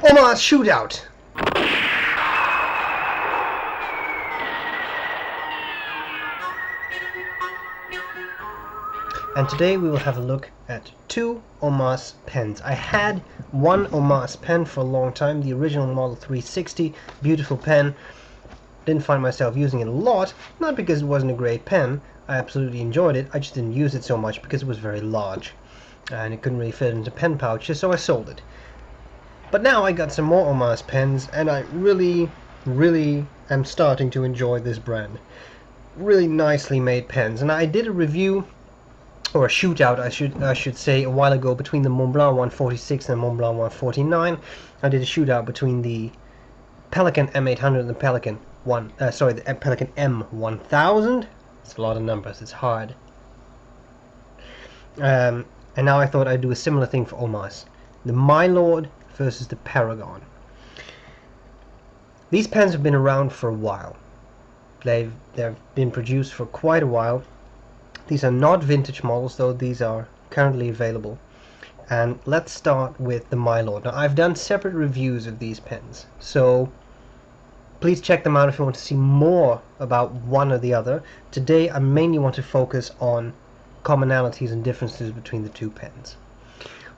OMAS Shootout! And today we will have a look at two OMAS pens. I had one OMAS pen for a long time, the original Model 360, beautiful pen. Didn't find myself using it a lot, not because it wasn't a great pen, I absolutely enjoyed it, I just didn't use it so much because it was very large. And it couldn't really fit into pen pouches, so I sold it. But now I got some more OMAS pens, and I really am starting to enjoy this brand. Really nicely made pens, and I did a review, or a shootout I should say, a while ago between the Montblanc 146 and the Montblanc 149. I did a shootout between the Pelikan M800 and the Pelikan Pelikan M1000. It's a lot of numbers, it's hard. And now I thought I'd do a similar thing for OMAS. The Milord versus the Paragon. These pens have been around for a while. They've been produced for quite a while. These are not vintage models, though these are currently available. And let's start with the Milord. Now, I've done separate reviews of these pens, so please check them out if you want to see more about one or the other. Today I mainly want to focus on commonalities and differences between the two pens.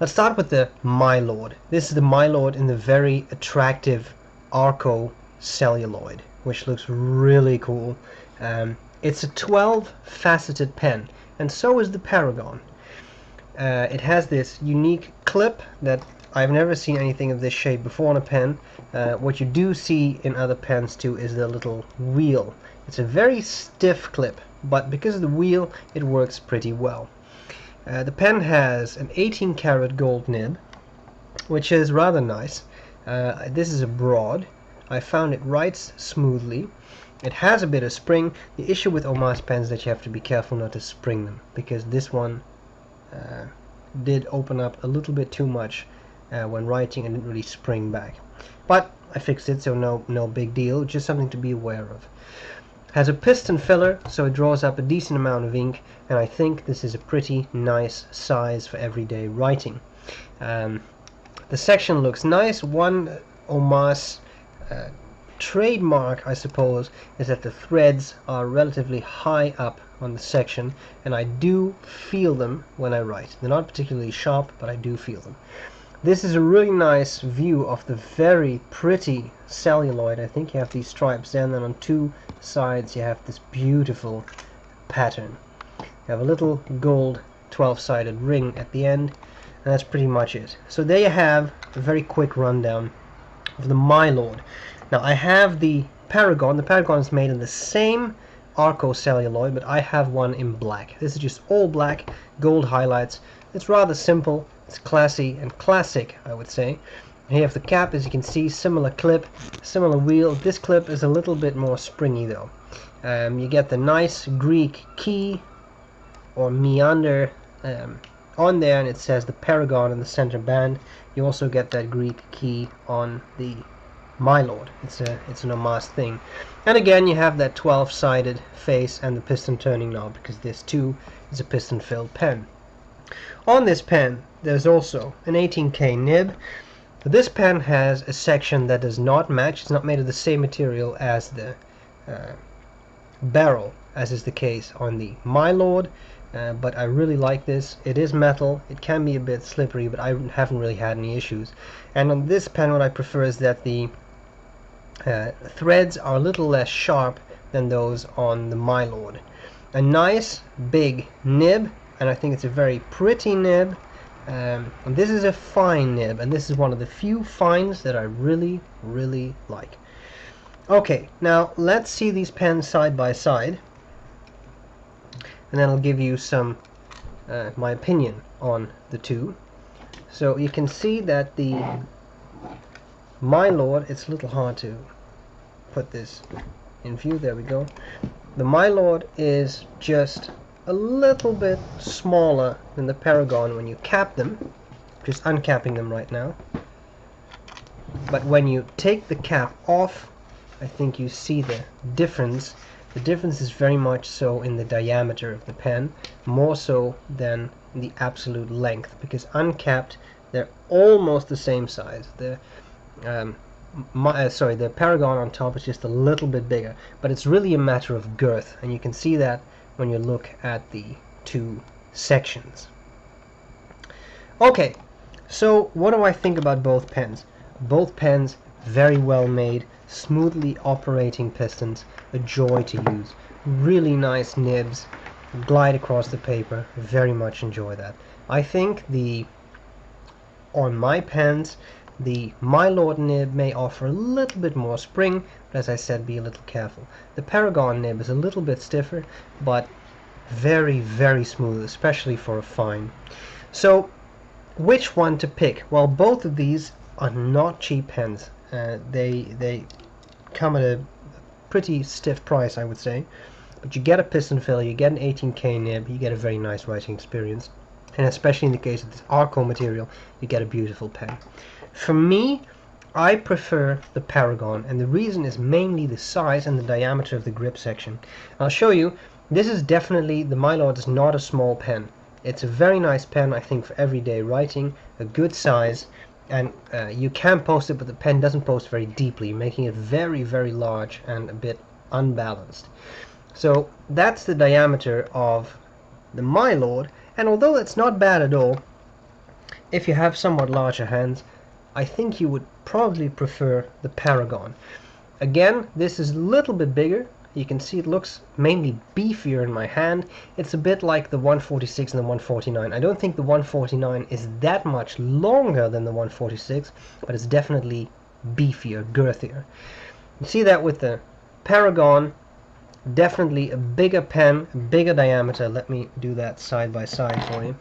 Let's start with the Milord. This is the Milord in the very attractive Arco celluloid, which looks really cool. It's a 12-faceted pen, and so is the Paragon. It has this unique clip that I've never seen anything of this shape before on a pen. What you do see in other pens too is the little wheel. It's a very stiff clip, but because of the wheel it works pretty well. The pen has an 18-karat gold nib, which is rather nice. This is a broad. I found it writes smoothly. It has a bit of spring. The issue with OMAS pens is that you have to be careful not to spring them, because this one did open up a little bit too much when writing and didn't really spring back. But I fixed it, so no big deal, just something to be aware of. Has a piston filler, so it draws up a decent amount of ink, and I think this is a pretty nice size for everyday writing. The section looks nice. One OMAS trademark, I suppose, is that the threads are relatively high up on the section, and I do feel them when I write. They're not particularly sharp, but I do feel them. This is a really nice view of the very pretty celluloid. I think you have these stripes, and then on two sides you have this beautiful pattern. You have a little gold 12-sided ring at the end, and that's pretty much it. So there you have a very quick rundown of the Milord. Now I have the Paragon. The Paragon is made in the same Arco celluloid, but I have one in black. This is just all black, gold highlights. It's rather simple. It's classy and classic, I would say. Here you have the cap, as you can see, similar clip, similar wheel. This clip is a little bit more springy though. You get the nice Greek key or meander on there, and it says the Paragon in the center band. You also get that Greek key on the Milord. It's an OMAS thing. And again, you have that 12-sided face and the piston turning knob, because this too is a piston-filled pen. On this pen, there's also an 18K nib. This pen has a section that does not match. It's not made of the same material as the barrel, as is the case on the Milord, but I really like this. It is metal. It can be a bit slippery, but I haven't really had any issues. And on this pen, what I prefer is that the threads are a little less sharp than those on the Milord. A nice big nib, and I think it's a very pretty nib. And this is a fine nib, and this is one of the few fines that I really like. Okay, now let's see these pens side by side, and then I'll give you some my opinion on the two. So you can see that the Milord, it's a little hard to put this in view, there we go. The Milord is just a little bit smaller than the Paragon when you cap them. Just uncapping them right now. But when you take the cap off, I think you see the difference. The difference is very much so in the diameter of the pen, more so than the absolute length, because uncapped they're almost the same size. the Paragon on top is just a little bit bigger, but it's really a matter of girth, and you can see that when you look at the two sections. Okay, so what do I think about both pens? Both pens very well made, smoothly operating pistons, a joy to use, really nice nibs, glide across the paper, very much enjoy that. I think on my pens, the Milord nib may offer a little bit more spring, but as I said, be a little careful. The Paragon nib is a little bit stiffer, but very, very smooth, especially for a fine. So, which one to pick? Well, both of these are not cheap pens. They come at a pretty stiff price, I would say. But you get a piston filler, you get an 18K nib, you get a very nice writing experience. And especially in the case of this Arco material, you get a beautiful pen. For me, I prefer the Paragon, and the reason is mainly the size and the diameter of the grip section. I'll show you. This is definitely, the Milord is not a small pen. It's a very nice pen, I think, for everyday writing, a good size, and you can post it, but the pen doesn't post very deeply, making it very, very large and a bit unbalanced. So that's the diameter of the Milord, and although it's not bad at all, if you have somewhat larger hands, I think you would probably prefer the Paragon. Again, this is a little bit bigger. You can see it looks mainly beefier in my hand. It's a bit like the 146 and the 149. I don't think the 149 is that much longer than the 146, but it's definitely beefier, girthier. You see that with the Paragon, definitely a bigger pen, a bigger diameter. Let me do that side by side for you.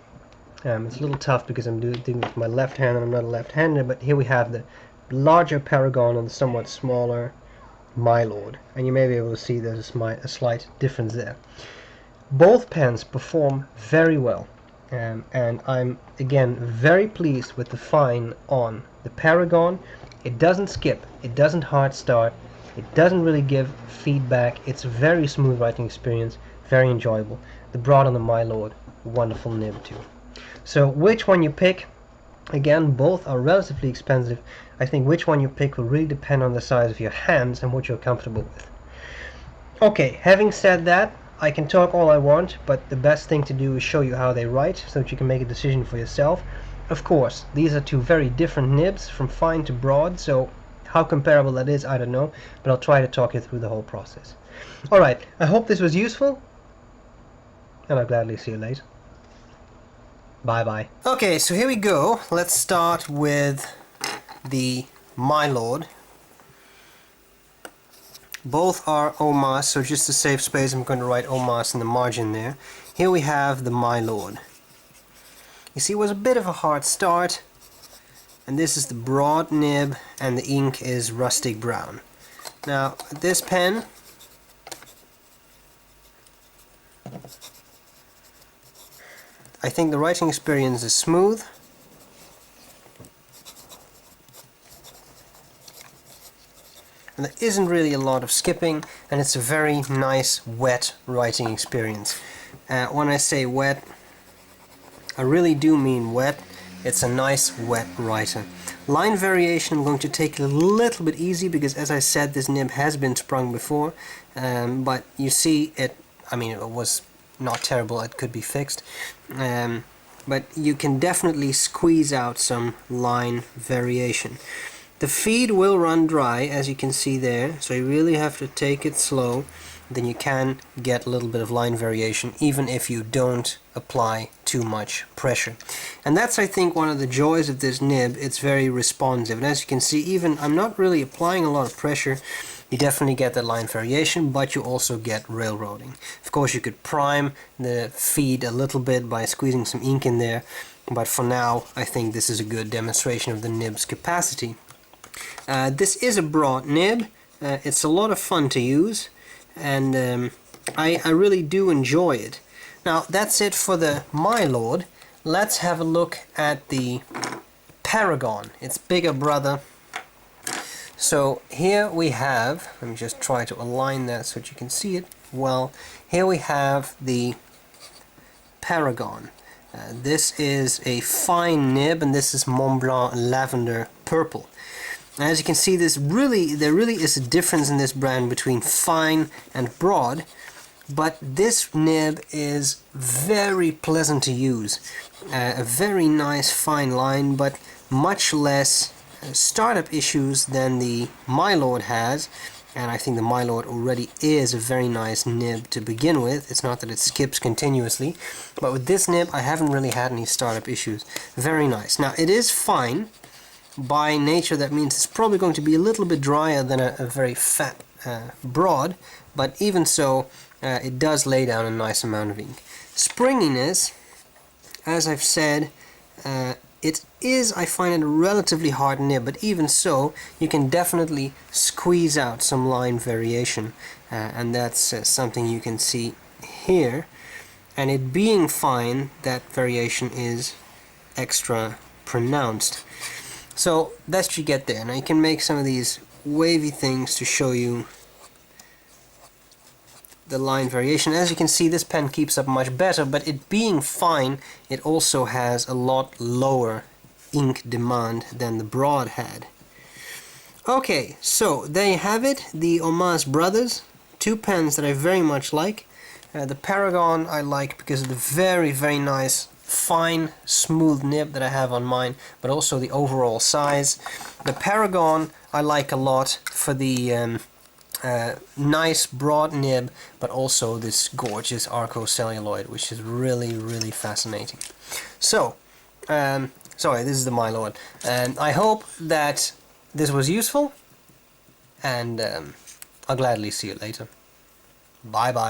It's a little tough because I'm doing it with my left hand and I'm not a left-hander, but here we have the larger Paragon and the somewhat smaller Milord, and you may be able to see there's a slight difference there. Both pens perform very well, and I'm again very pleased with the fine on the Paragon. It doesn't skip, it doesn't hard start, it doesn't really give feedback. It's a very smooth writing experience, very enjoyable. The broad on the Milord, wonderful nib too. So which one you pick? Again, both are relatively expensive. I think which one you pick will really depend on the size of your hands and what you're comfortable with. Okay, having said that, I can talk all I want, but the best thing to do is show you how they write so that you can make a decision for yourself. Of course, these are two very different nibs, from fine to broad, so how comparable that is, I don't know, but I'll try to talk you through the whole process. Alright, I hope this was useful, and I'll gladly see you later. Bye-bye. Okay, so here we go. Let's start with the Milord. Both are OMAS, so just to save space, I'm going to write OMAS in the margin there. Here we have the Milord. You see, it was a bit of a hard start, and this is the broad nib, and the ink is rustic brown. Now, this pen, I think the writing experience is smooth. And there isn't really a lot of skipping, and it's a very nice wet writing experience. When I say wet, I really do mean wet. It's a nice wet writer. Line variation I'm going to take it a little bit easy because, as I said, this nib has been sprung before, but you see it, I mean, it was not terrible, it could be fixed, but you can definitely squeeze out some line variation. The feed will run dry, as you can see there, so you really have to take it slow. Then you can get a little bit of line variation even if you don't apply too much pressure. And that's, I think, one of the joys of this nib. It's very responsive, and as you can see, even I'm not really applying a lot of pressure, you definitely get that line variation, but you also get railroading. Of course, you could prime the feed a little bit by squeezing some ink in there, but for now I think this is a good demonstration of the nib's capacity. This is a broad nib. It's a lot of fun to use, and I really do enjoy it. Now, that's it for the Milord. Let's have a look at the Paragon, its bigger brother. So here we have, let me just try to align that so that you can see it well. Here we have the Paragon. This is a fine nib, and this is Mont Blanc Lavender Purple. As you can see, there really is a difference in this brand between fine and broad, but this nib is very pleasant to use. A very nice fine line, but much less startup issues than the Milord has. And I think the Milord already is a very nice nib to begin with. It's not that it skips continuously, but with this nib I haven't really had any startup issues. Very nice. Now it is fine. By nature that means it's probably going to be a little bit drier than a very fat broad, but even so it does lay down a nice amount of ink. Springiness, as I've said, it is, I find it a relatively hard nib, but even so, you can definitely squeeze out some line variation, and that's something you can see here. And it being fine, that variation is extra pronounced. So that's what you get there. Now you can make some of these wavy things to show you the line variation. As you can see, this pen keeps up much better, but it being fine, it also has a lot lower ink demand than the broad had. Okay, so there you have it, the OMAS brothers, two pens that I very much like. The Paragon I like because of the very, very nice fine, smooth nib that I have on mine, but also the overall size. The Paragon I like a lot for the nice broad nib, but also this gorgeous arco-celluloid, which is really, really fascinating. So, sorry, this is the Milord, and I hope that this was useful, and I'll gladly see you later. Bye bye.